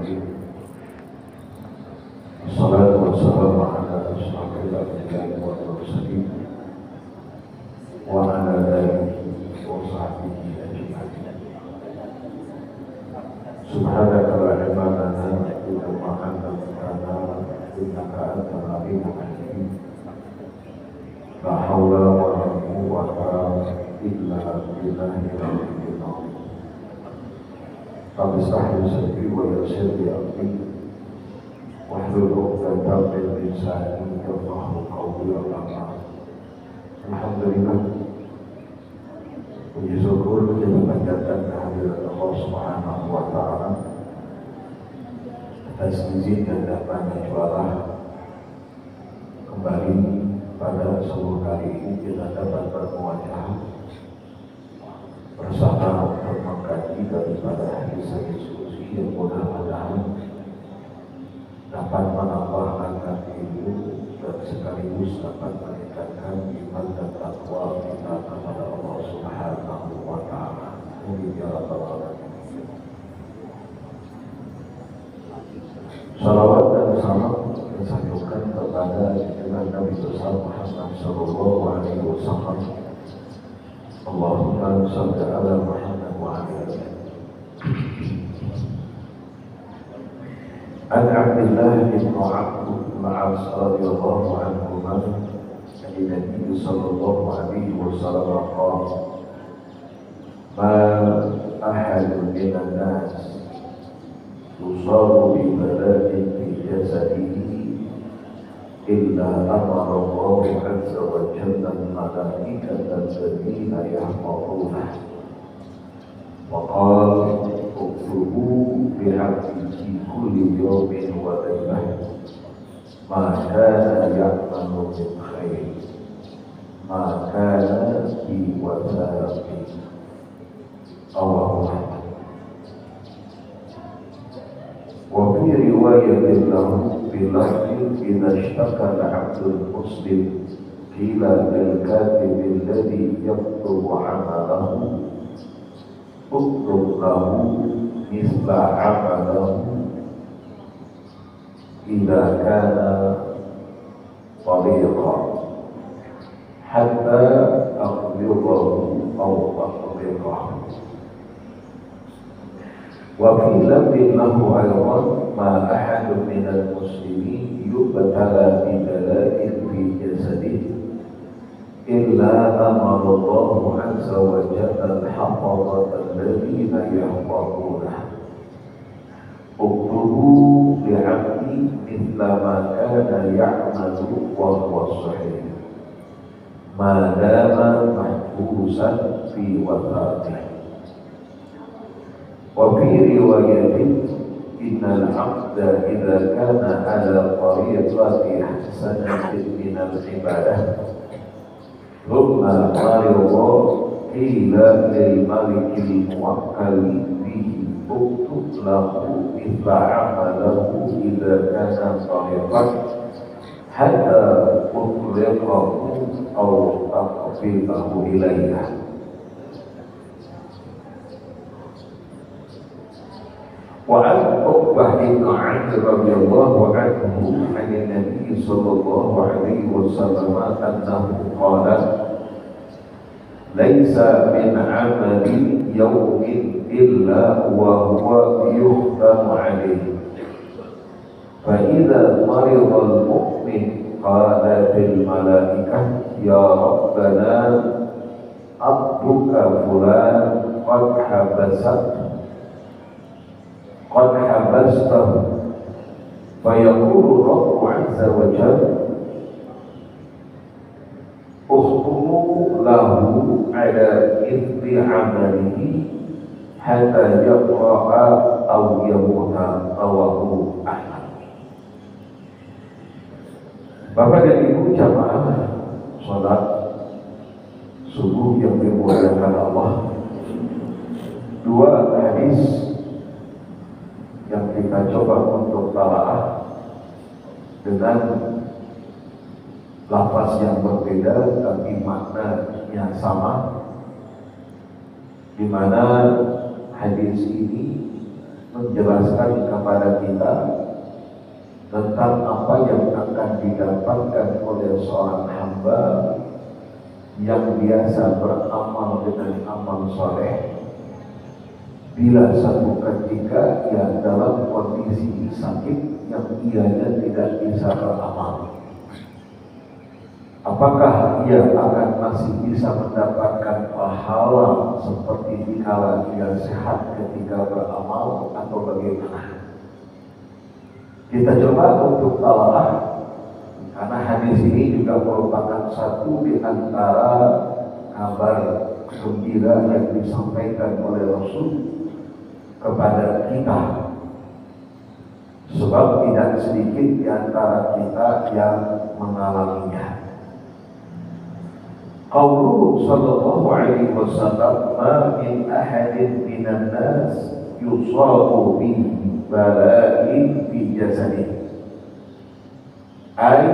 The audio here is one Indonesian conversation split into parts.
الرحيم والصلاة والسلام على أشرف الأنبياء والمرسلين وعلى آله وصحبه أجمعين. سبحانك لا علم لنا إلا ما علمتنا إنك أنت العليم الحكيم. لا حول ولا قوة إلا بالله العلي العظيم. رب اشرح لي صدري ويسر لي أمري واحلل عقدة من لساني يفقهوا قولي. Alhamdulillah, puji syukur kita panjatkan kehadirat Allah Subhanahu wa Ta'ala atas izin dan dapat juara kembali pada seluruh kali ini kita dapat bermuajah bersama untuk mengkaji daripada hadis-hadis qudsi yang mudah-mudahan dapat menambahkan ilmu dan sekaligus dapat meningkatkan iman dan takwa kita kepada Allah Subhanahu wa Ta'ala. Amin ya rabbal alamin. Salawat dan salam disanjungkan kepada junjungan Nabi besar Muhammad sallallahu alaihi wasallam. Allahumma shalli ala Muhammad wa ala alihi. An Abdullah bin Amr bin As radhiyallahu anhu an Nabi sallallahu alaihi wasallam qala ma ahadun minan nas yusabu bi bala'in fi jasadihi illa amara Allah azza wa jalla al-malaikata alladhina yahfazuna wa qala uktubu bi'abdihi kulli yawmin wa laylah ma kana ya'malu min khair ma kana bi wasaqi Allah. Wa fi riwayatin lahu bilafzi idza ishtaka al-'abdu al-muslim qila lil-katib alladhi yaktubu 'amalahu uktub lahu misla 'amalahu idza kana tariqan hatta aqbidahu aw aqbidahu. Wa fi lafdhin lahu aydan ma ahadun minal muslimin yubtala bi bala'in fi jasadihi illa amara Allah azza wa jalla al-hafazata alladhina yahfazuna uktubu bi'abdi mithla ma kana ya'malu wa huwa sahih ma dama mahbusan fi wafatihi. Wa fi riwayatin innal 'abda idza kana ala tariqati hasanatin min al-ibadah thumma marida qila lil malikil muwakkal bihi uktub lahu mithla 'amalahu idza kana tariqan hatta utlaqahu aw aqbilahu ilayha. Wa an Uqbah bin Amir radhiyallahu anhu an Nabi sallallahu alaihi wasallam annahu qala laisa min 'amali yawmin illa wa huwa yuhtamu alayhi fa idza marida al-mu'min qalat al-malaikah ya rabbana abduka fulan qad habastahu fa yaqulu rabbu 'azza wa jalla ukhtumu lahu ala ithri 'amalihi hatta yaqra'a aw yamuta rawahu Ahmad. Bapak dan Ibu jamaah salat subuh yang dimuliakan Allah, dua hadis yang kita coba untuk talaah dengan lafaz yang berbeda tapi maknanya sama, di mana hadis ini menjelaskan kepada kita tentang apa yang akan didapatkan oleh seorang hamba yang biasa beramal dengan amal soleh bila satu ketika ia dalam kondisi sakit yang ianya tidak bisa beramal. Apakah ia akan masih bisa mendapatkan pahala seperti dikala ia sehat ketika beramal atau bagaimana? Kita coba untuk talaah, karena hadis ini juga merupakan satu di antara kabar gembira yang disampaikan oleh Rasul kepada kita. Sebab tidak sedikit di antara kita yang mengalaminya. Qauluhu sallallahu alaihi wasallam, ma min ahadin minan nas yusabu bihi bala'in fi jasadihi ay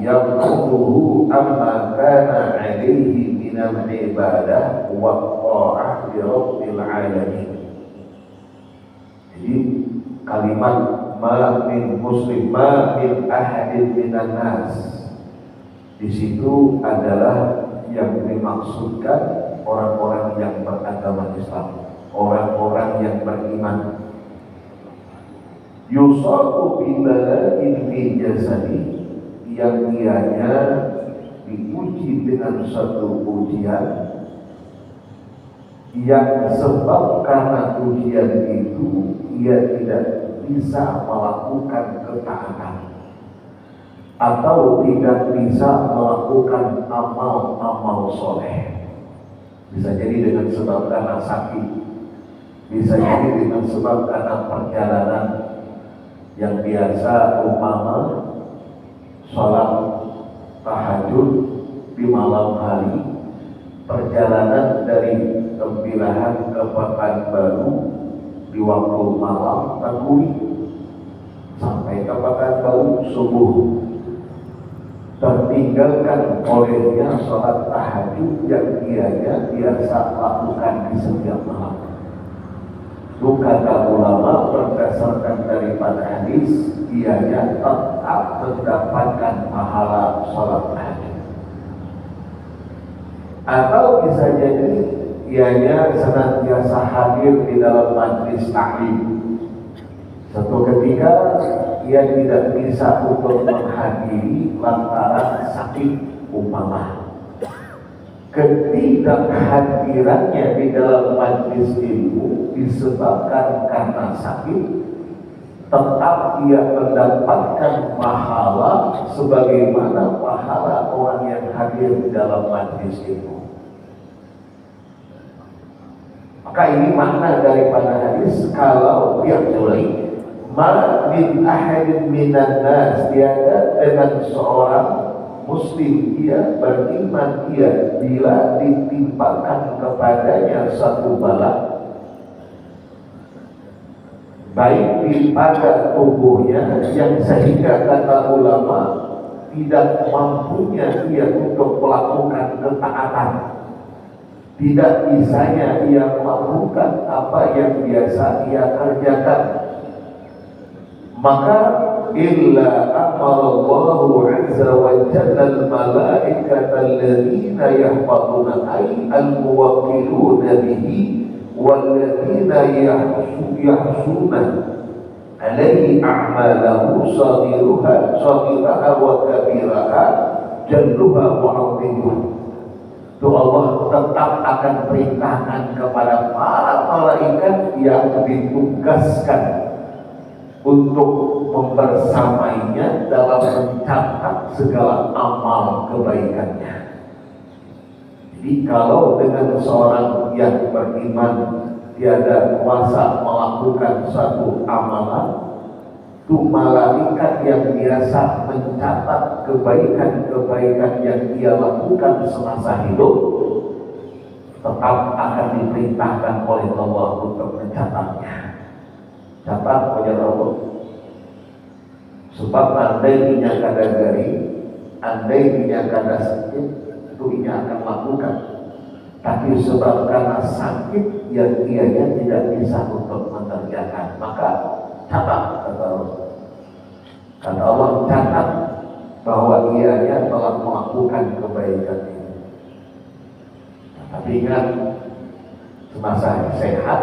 yaquluhu amma kana alaihi minal ibadah wa ta'ah li rabbil alamin. Jadi kalimat ma min muslim, ma min ahadin minan nas, di situ adalah yang dimaksudkan orang-orang yang beragama Islam, orang-orang yang beriman. Yusabu bibala'in fi jasadi, yang dianya diuji dengan satu ujian yang sebab karena ujian itu ia tidak bisa melakukan ketaatan atau tidak bisa melakukan amal-amal soleh. Bisa jadi dengan sebab karena sakit, bisa jadi dengan sebab karena perjalanan yang biasa, umpama sholat tahajud di malam hari, perjalanan dari Tempilahan ke Pekanbaru di waktu malam takui sampai ke Pekanbaru subuh, tertinggalkan olehnya sholat tahajud yang ianya biasa lakukan di setiap malam. Itu kata ulama berdasarkan daripada hadis, ianya tetap mendapatkan pahala sholat tahajud. Atau bisa jadi ianya senantiasa hadir di dalam majlis taklim. Suatu ketika ia tidak bisa untuk menghadiri lantaran sakit umpama. Ketidakhadirannya di dalam majlis ilmu disebabkan karena sakit, tetap ia mendapatkan pahala sebagaimana pahala orang yang hadir di dalam majlis ilmu. Maka ini makna daripada hadis, kalau dia tulis ma min ahadin minan nas, tiada dengan seorang muslim dia beriman dia bila ditimpakan kepadanya satu bala, baik di pada tubuhnya yang sehingga kata ulama tidak mampunya dia untuk melakukan ketaatan, tidak bisanya ia melakukan apa yang biasa ia kerjakan, maka illa amarallahu azza wa jalla al-malaikata alladhina yahfazuna ay al-muwakkiluna bihi walladhina yahsuna alaihi a'malahu saghiraha wa kabiraha jalluha wa 'azimah. Itu Allah tetap akan perintahkan kepada para malaikat yang ditugaskan untuk membersamainya dalam mencatat segala amal kebaikannya. Jadi kalau dengan seorang yang beriman tiada kuasa melakukan satu amalan, itu malaikat yang biasa mencatat kebaikan-kebaikan yang ia lakukan semasa hidup tetap akan diperintahkan oleh Allah untuk mencatatnya. Catat oleh Allah. Sebab andai inya kada garing, andai inya kada sakit, itu inya akan lakukan. Tapi sebab karena sakit yang ianya tidak bisa untuk mengerjakan, maka Dan Allah catat bahwa ianya telah melakukan kebaikan ini. Nah, tapi ingat, semasa sehat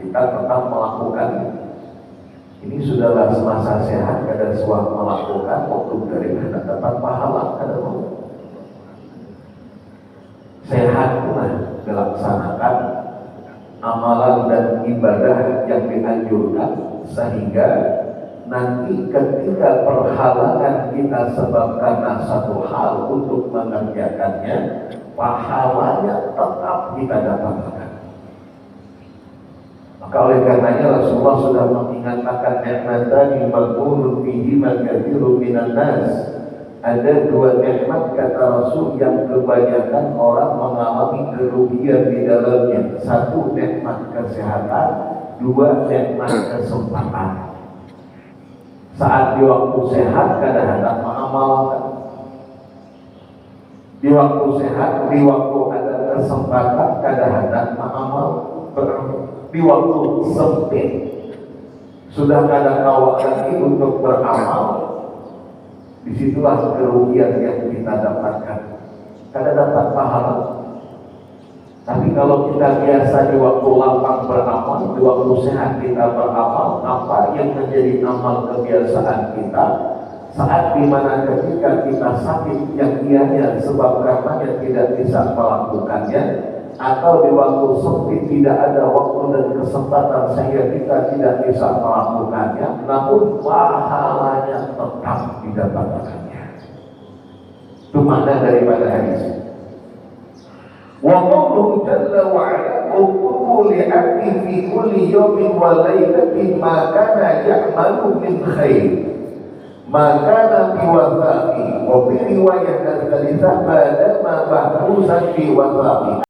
kita tetap melakukan. Ini sudahlah semasa sehat kadang suah melakukan, waktu dari mana dapat pahala kadang mau. Sehat pula dilaksanakan amalan dan ibadah yang dianjurkan, sehingga nanti ketika perhalangan kita sebab karena satu hal untuk mengerjakannya, pahalanya tetap kita dapatkan. Maka oleh karenanya Rasulullah sudah mengingatkan nikmatan maghbunun fihi katsirun minan nas. Ada dua nikmat kata Rasul yang kebanyakan orang mengalami kerugian di dalamnya. Satu nikmat kesehatan, dua nikmat kesempatan. Saat di waktu sehat kadang-kadang mengamalkan. Di waktu sehat, di waktu ada kesempatan kadang-kadang mengamal. Di waktu sempit sudah kadang awal lagi untuk beramal, disitulah kerugian yang kita dapatkan. Kadang dapat pahala, tapi kalau kita biasa di waktu lapang beramal, di waktu sehat kita beramal, apa yang menjadi amal kebiasaan kita, saat dimana ketika kita sakit yang ianya sebab karenanya tidak bisa melakukannya, atau di waktu sempit tidak ada waktu dan kesempatan sehingga kita tidak bisa melakukannya, namun pahalanya tetap didapatkannya. Itu makna daripada hadis. Wa qawluhu jalla wa ala uqulu li'abdi fi kulli yawmin wa laylatin ma kana ya'malu min khair ma kana fi wathaqi, wa fi riwayat al-thalithah ma dama mahrusan fi wathaqi.